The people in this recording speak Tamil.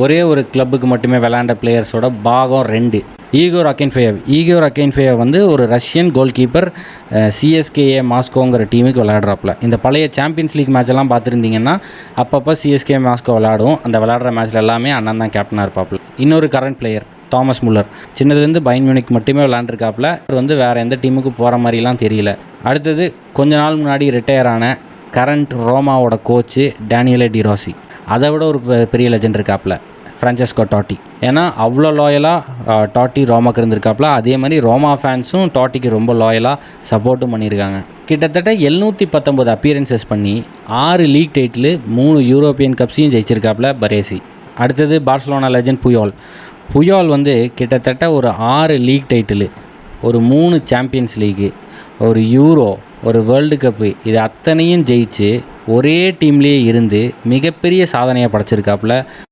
ஒரே ஒரு கிளப்புக்கு மட்டுமே விளையாண்ட பிளேயர்ஸோட பாகம் 2. ஈகோர் அக்கென்ஃபேயவ் வந்து ஒரு ரஷ்யன் கோல் கீப்பர், சிஎஸ்கேஏ மாஸ்கோங்கிற டீமுக்கு விளையாடுறாப்புல. இந்த பழைய சாம்பியன்ஸ் லீக் மேட்செல்லாம் பார்த்துருந்தீங்கன்னா அப்பப்போ சிஎஸ்கே மாஸ்கோ விளையாடும். அந்த விளையாடுற மேட்ச்சில் எல்லாமே அண்ணன் தான் கேப்டனாக இருப்பாப்புல. இன்னொரு கரண்ட் பிளேயர் தாமஸ் முல்லர், சின்னதுலேருந்து பையன் மியூனிக் மட்டுமே விளையாண்டுருக்காப்புல. அவர் வந்து வேறு எந்த டீமுக்கு போகிற மாதிரிலாம் தெரியல. அடுத்தது கொஞ்ச நாள் முன்னாடி ரிட்டையர் ஆன கரண்ட் ரோமாவோட கோச்சு டேனியலே டிரோசி. அதை விட ஒரு பெரிய லெஜெண்ட் இருக்காப்புல, ஃப்ரான்செஸ்கோ டாட்டி. ஏன்னா அவ்வளோ லாயலாக டாட்டி ரோமாக்கு இருந்திருக்காப்புல. அதே மாதிரி ரோமா ஃபேன்ஸும் டாட்டிக்கு ரொம்ப லாயலாக சப்போர்ட்டும் பண்ணியிருக்காங்க. கிட்டத்தட்ட 719 அப்பியரன்சஸ் பண்ணி 6 லீக் டைட்டில், 3 யூரோப்பியன் கப்ஸையும் ஜெயிச்சிருக்காப்புல பரேசி. அடுத்தது பார்சலோனா லெஜெண்ட் புயால் வந்து கிட்டத்தட்ட ஒரு 6 லீக் டைட்டில், ஒரு 3 சாம்பியன்ஸ் லீகு, ஒரு யூரோ, ஒரு வேர்ல்டு கப்பு, இது அத்தனையும் ஜெயிச்சு ஒரே டீம்லேயே இருந்து மிகப்பெரிய சாதனையை படைச்சிருக்காப்புல.